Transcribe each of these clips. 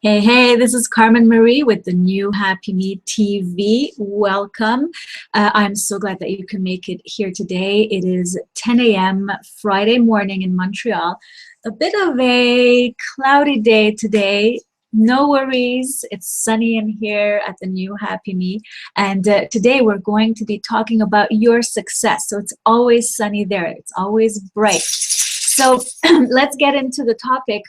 Hey, hey, this is Carmen Marie with the New Happy Me TV. Welcome. I'm so glad that you can make it here today. It is 10 a.m. Friday morning in Montreal. A bit of a cloudy day today. No worries. It's sunny in here at the New Happy Me. And today we're going to be talking about your success. So it's always sunny there. It's always bright. So let's get into the topic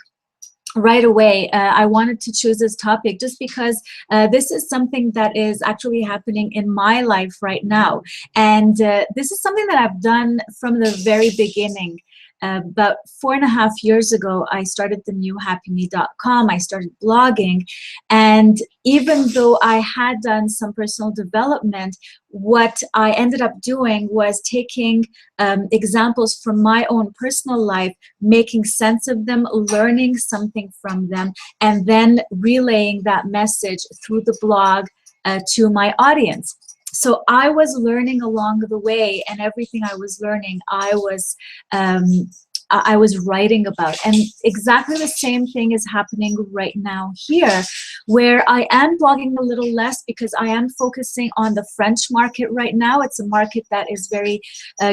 right away. I wanted to choose this topic just because this is something that is actually happening in my life right now. And this is something that I've done from the very beginning. About 4.5 years ago, I started TheNewHappyMe.com. I started blogging. And even though I had done some personal development, what I ended up doing was taking examples from my own personal life, making sense of them, learning something from them, and then relaying that message through the blog to my audience. So I was learning along the way, and everything I was learning, I was writing about. And exactly the same thing is happening right now here, where I am blogging a little less because I am focusing on the French market right now. It's a market that is very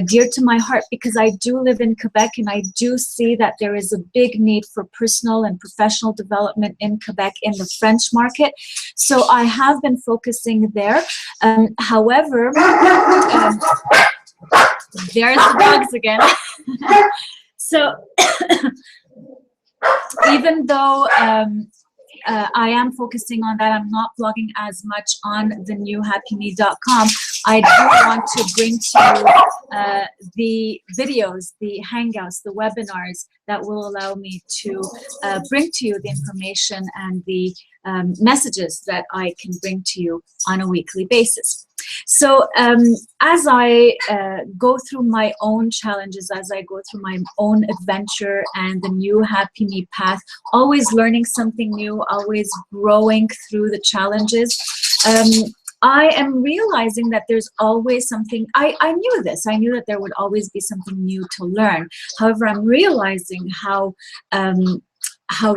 dear to my heart because I do live in Quebec, and I do see that there is a big need for personal and professional development in Quebec in the French market. So I have been focusing there. However, there's the dogs again. So even though I am focusing on that, I'm not blogging as much on TheNewHappyMe.com. I do want to bring to you the videos, the hangouts, the webinars that will allow me to bring to you the information and the messages that I can bring to you on a weekly basis. So as I go through my own challenges, as I go through my own adventure and the New Happy Me path, always learning something new, always growing through the challenges, I am realizing that there's always something. I knew this. I knew that there would always be something new to learn. However, I'm realizing how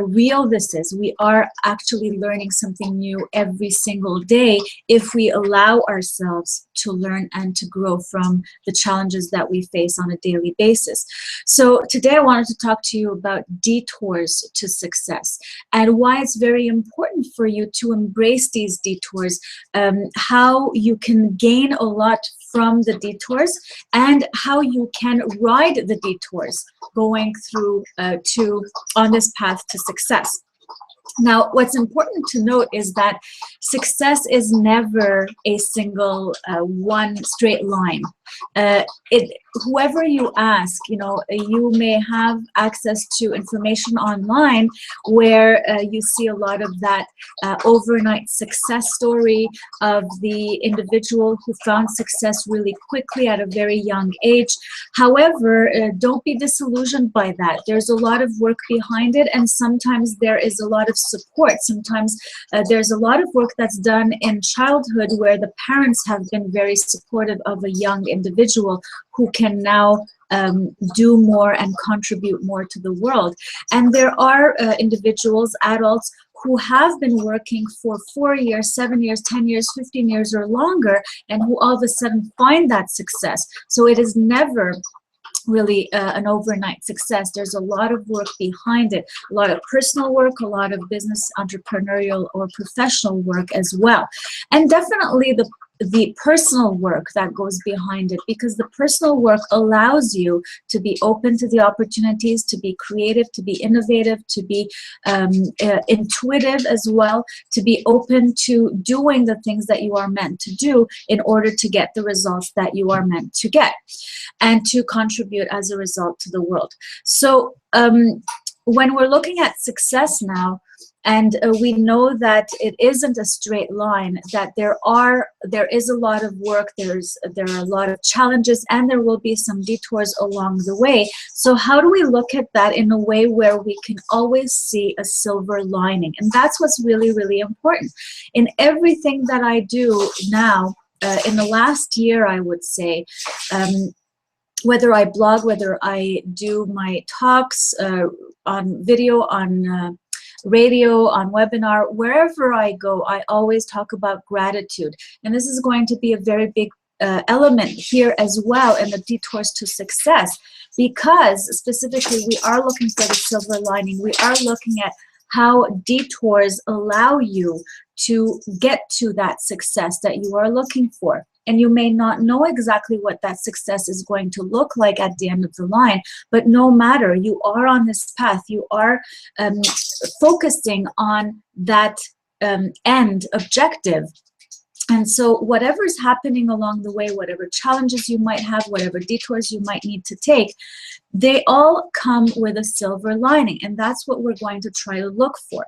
real this is. We are actually learning something new every single day if we allow ourselves to learn and to grow from the challenges that we face on a daily basis. So today I wanted to talk to you about detours to success and why it's very important for you to embrace these detours, how you can gain a lot from the detours, and how you can ride the detours going through on this path to success. Now, what's important to note is that success is never a single one straight line. Whoever you ask, you may have access to information online where you see a lot of that overnight success story of the individual who found success really quickly at a very young age. However, don't be disillusioned by that. There's a lot of work behind it, and sometimes there is a lot of support. Sometimes there's a lot of work that's done in childhood where the parents have been very supportive of a young individual who can now do more and contribute more to the world. And there are individuals, adults, who have been working for 4 years, 7 years, 10 years, 15 years or longer, and who all of a sudden find that success. So it is never really an overnight success. There's a lot of work behind it, a lot of personal work, a lot of business, entrepreneurial or professional work as well. And definitely the personal work that goes behind it, because the personal work allows you to be open to the opportunities, to be creative, to be innovative, to be intuitive as well, to be open to doing the things that you are meant to do in order to get the results that you are meant to get and to contribute as a result to the world. So when we're looking at success now, and we know that it isn't a straight line, that there is a lot of work, there are a lot of challenges, and there will be some detours along the way. So how do we look at that in a way where we can always see a silver lining? And that's what's really, really important. In everything that I do now, in the last year, I would say, whether I blog, whether I do my talks on video, on radio, on webinar, wherever I go, I always talk about gratitude. And this is going to be a very big element here as well in the Detours to Success, because specifically we are looking for the silver lining. We are looking at how detours allow you to get to that success that you are looking for. And you may not know exactly what that success is going to look like at the end of the line, but no matter, you are on this path. You are focusing on that end objective. And so whatever is happening along the way, whatever challenges you might have, whatever detours you might need to take, they all come with a silver lining. And that's what we're going to try to look for.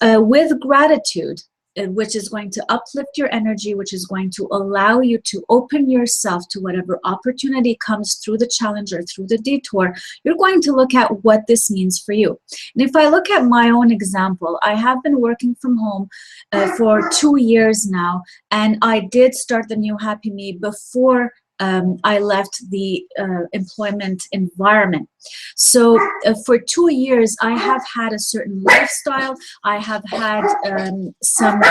With gratitude, which is going to uplift your energy, which is going to allow you to open yourself to whatever opportunity comes through the challenge or through the detour, you're going to look at what this means for you. And if I look at my own example, I have been working from home for 2 years now, and I did start the New Happy Me before I left the employment environment. So for 2 years, I have had a certain lifestyle. I have had some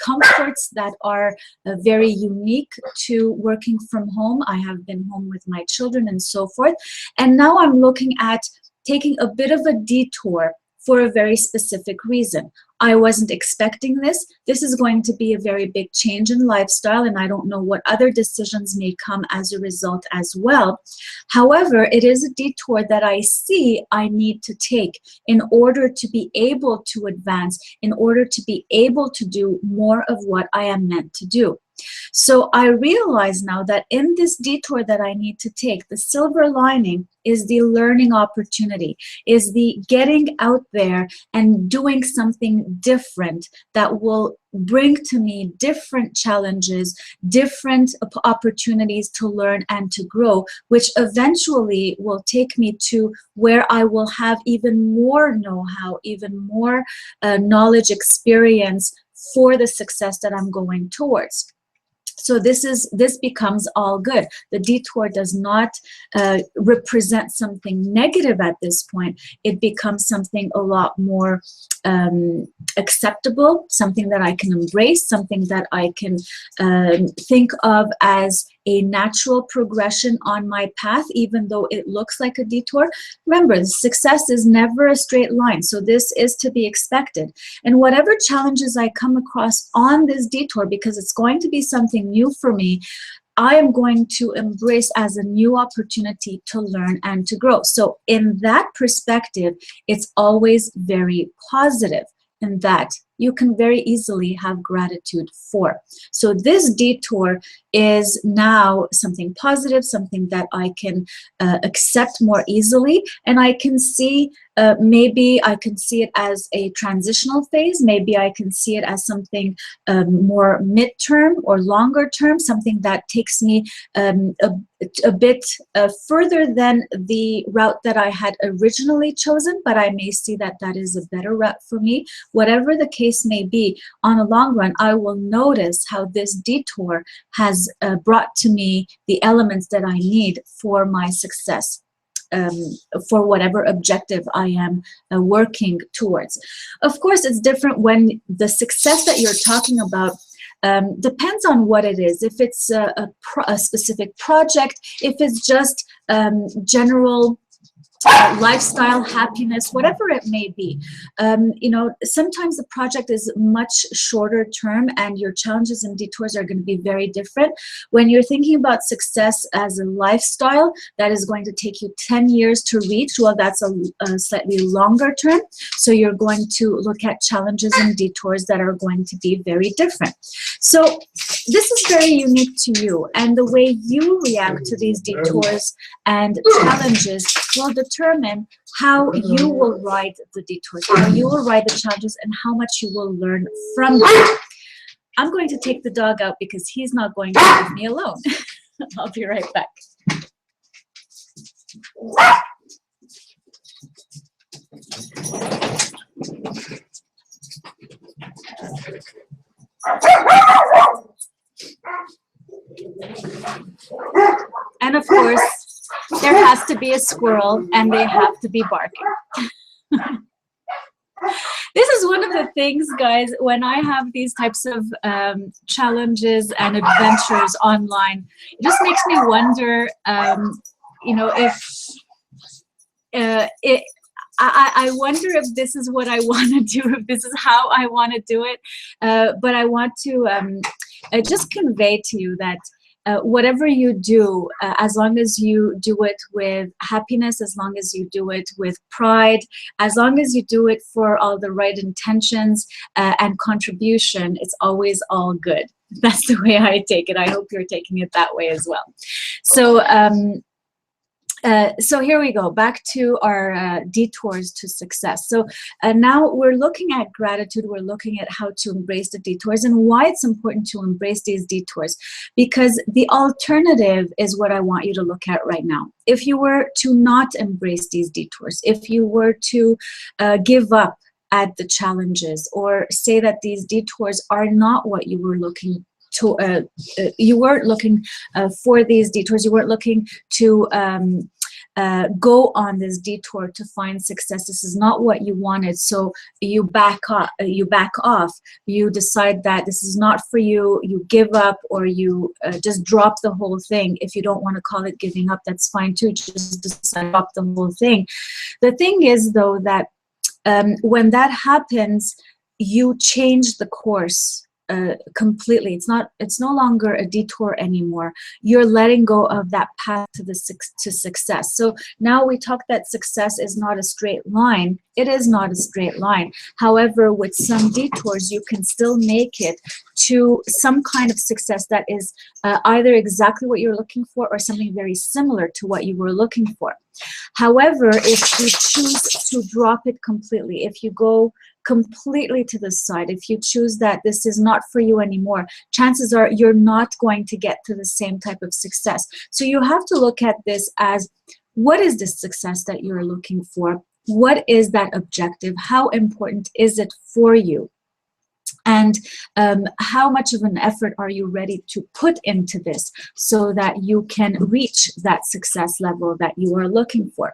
comforts that are very unique to working from home. I have been home with my children and so forth. And now I'm looking at taking a bit of a detour for a very specific reason. I wasn't expecting this. This is going to be a very big change in lifestyle, and I don't know what other decisions may come as a result as well. However, it is a detour that I see I need to take in order to be able to advance, in order to be able to do more of what I am meant to do. So I realize now that in this detour that I need to take, the silver lining is the learning opportunity, is the getting out there and doing something different that will bring to me different challenges, different opportunities to learn and to grow, which eventually will take me to where I will have even more know-how, even more knowledge, experience for the success that I'm going towards. So this becomes all good. The detour does not represent something negative at this point. It becomes something a lot more acceptable, something that I can embrace, something that I can think of as a natural progression on my path, even though it looks like a detour. Remember, success is never a straight line, so this is to be expected. And whatever challenges I come across on this detour, because it's going to be something new for me, I am going to embrace as a new opportunity to learn and to grow. So in that perspective, it's always very positive, and that you can very easily have gratitude for. So this detour is now something positive, something that I can accept more easily, and I can see, maybe I can see it as a transitional phase, maybe I can see it as something more midterm or longer term, something that takes me a bit further than the route that I had originally chosen, but I may see that that is a better route for me. Whatever the case may be, on a long run, I will notice how this detour has brought to me the elements that I need for my success, for whatever objective I am working towards. Of course, it's different when the success that you're talking about depends on what it is. If it's a specific project, if it's just general lifestyle, happiness, whatever it may be. You know, sometimes the project is much shorter term and your challenges and detours are going to be very different. When you're thinking about success as a lifestyle that is going to take you 10 years to reach, well, that's a slightly longer term. So you're going to look at challenges and detours that are going to be very different. So this is very unique to you, and the way you react to these detours and challenges will determine how you will ride the detours, how you will ride the challenges, and how much you will learn from them. I'm going to take the dog out because he's not going to leave me alone. I'll be right back. And of course, there has to be a squirrel and they have to be barking. This the things, guys, when I have these types of challenges and adventures online, it just makes me wonder, you know, if I wonder if this is what I want to do, if this is how I want to do it. But I want to just convey to you that whatever you do, as long as you do it with happiness, as long as you do it with pride, as long as you do it for all the right intentions and contribution, it's always all good. That's the way I take it. I hope you're taking it that way as well. So, so here we go, back to our detours to success. So now we're looking at gratitude, we're looking at how to embrace the detours and why it's important to embrace these detours, because the alternative is what I want you to look at right now. If you were to not embrace these detours, if you were to give up at the challenges or say that these detours are not what you were looking to, you weren't looking for these detours, you weren't looking to go on this detour to find success. This is not what you wanted, so you back off, you decide that this is not for you, you give up, or you just drop the whole thing. If you don't want to call it giving up, that's fine too, just decide, drop the whole thing. The thing is, though, that when that happens, you change the course completely. It's no longer a detour anymore. You're letting go of that path to success. So now we talk that success is not a straight line. It is not a straight line. However, with some detours, you can still make it to some kind of success that is either exactly what you're looking for or something very similar to what you were looking for. However, if you choose to drop it completely, if you go completely to the side, if you choose that this is not for you anymore, chances are you're not going to get to the same type of success. So you have to look at this as, what is the success that you're looking for? What is that objective? How important is it for you? And how much of an effort are you ready to put into this so that you can reach that success level that you are looking for?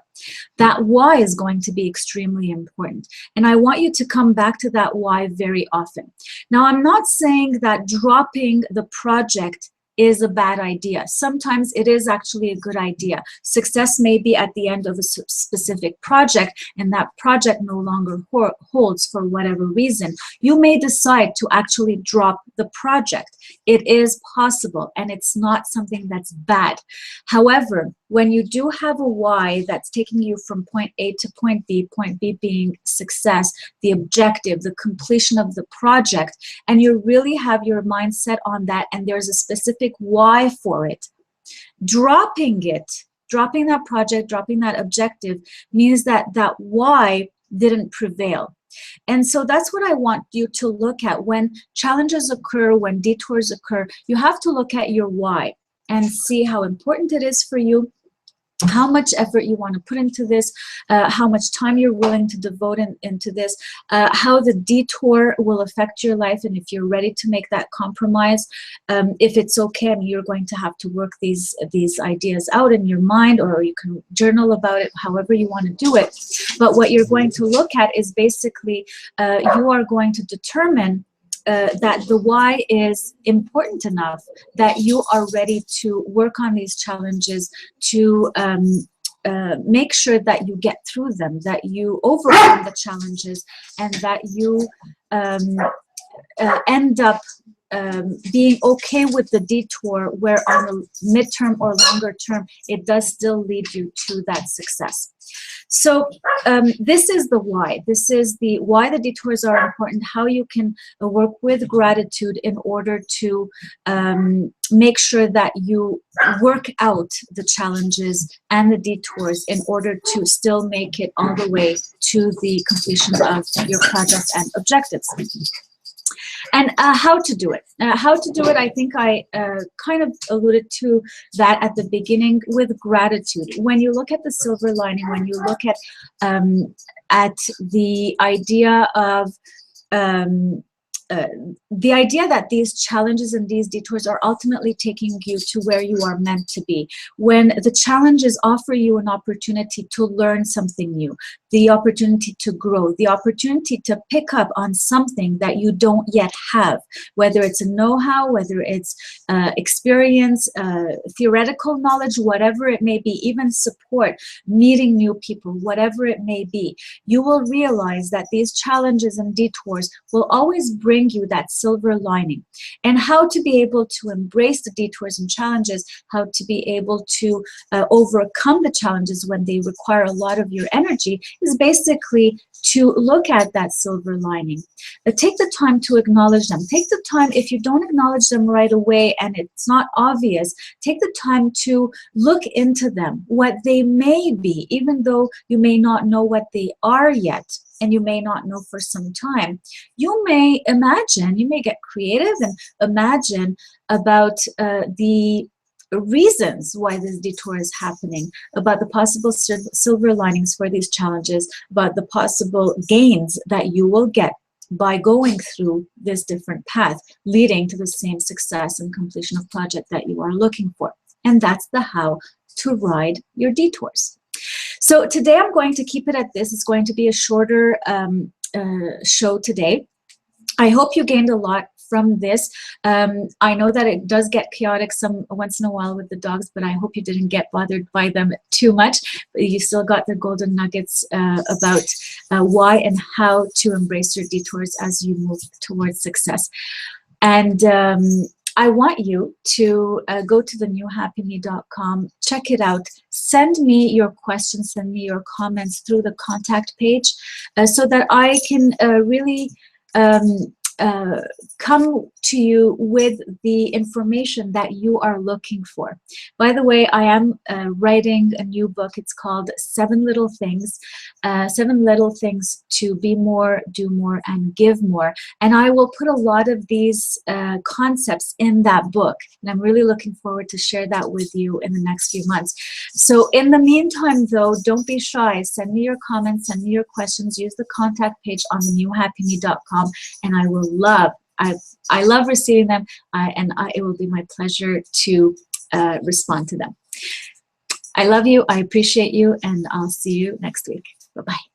That why is going to be extremely important. And I want you to come back to that why very often. Now, I'm not saying that dropping the project is a bad idea. Sometimes it is actually a good idea. Success may be at the end of a specific project, and that project no longer holds for whatever reason. You may decide to actually drop the project. It is possible, and it's not something that's bad. However, when you do have a why that's taking you from point A to point B being success, the objective, the completion of the project, and you really have your mindset on that, and there's a specific why for it, dropping that project, dropping that objective means that that why didn't prevail. And so that's what I want you to look at. When challenges occur, when detours occur, you have to look at your why and see how important it is for you, how much effort you want to put into this, how much time you're willing to devote into this, how the detour will affect your life, and if you're ready to make that compromise, if it's okay, I mean, you're going to have to work these ideas out in your mind, or you can journal about it, however you want to do it. But what you're going to look at is basically you are going to determine that the why is important enough that you are ready to work on these challenges, to make sure that you get through them, that you overcome the challenges, and that you end up being okay with the detour, where on the midterm or longer term, it does still lead you to that success. So this is the why. This is the why the detours are important, how you can work with gratitude in order to make sure that you work out the challenges and the detours in order to still make it all the way to the completion of your project and objectives. And how to do it. How to do it, I think I kind of alluded to that at the beginning with gratitude. When you look at the silver lining, when you look at the idea of the idea that these challenges and these detours are ultimately taking you to where you are meant to be. When the challenges offer you an opportunity to learn something new, the opportunity to grow, the opportunity to pick up on something that you don't yet have, whether it's a know-how, whether it's experience, theoretical knowledge, whatever it may be, even support, meeting new people, whatever it may be, you will realize that these challenges and detours will always bring you that silver lining. And how to be able to embrace the detours and challenges, how to be able to overcome the challenges when they require a lot of your energy, is basically to look at that silver lining. Take the time to acknowledge them. Take the time, if you don't acknowledge them right away and it's not obvious, take the time to look into them, what they may be, even though you may not know what they are yet, and you may not know for some time. You may imagine, you may get creative and imagine about the reasons why this detour is happening, about the possible silver linings for these challenges, about the possible gains that you will get by going through this different path, leading to the same success and completion of project that you are looking for. And that's the how to ride your detours. So today I'm going to keep it at this. It's going to be a shorter show today. I hope you gained a lot from this. I know that it does get chaotic once in a while with the dogs, but I hope you didn't get bothered by them too much. You still got the golden nuggets about why and how to embrace your detours as you move towards success. And I want you to go to TheNewHappyMe.com, check it out, send me your questions, send me your comments through the contact page so that I can really come to you with the information that you are looking for. By the way, I am writing a new book. It's called 7 Little Things, 7 Little Things to Be More, Do More, and Give More. And I will put a lot of these concepts in that book. And I'm really looking forward to share that with you in the next few months. So in the meantime, though, don't be shy. Send me your comments, send me your questions. Use the contact page on TheNewHappyMe.com, and I will love, I love receiving them, it will be my pleasure to respond to them. I love you, I appreciate you, and I'll see you next week. Bye-bye.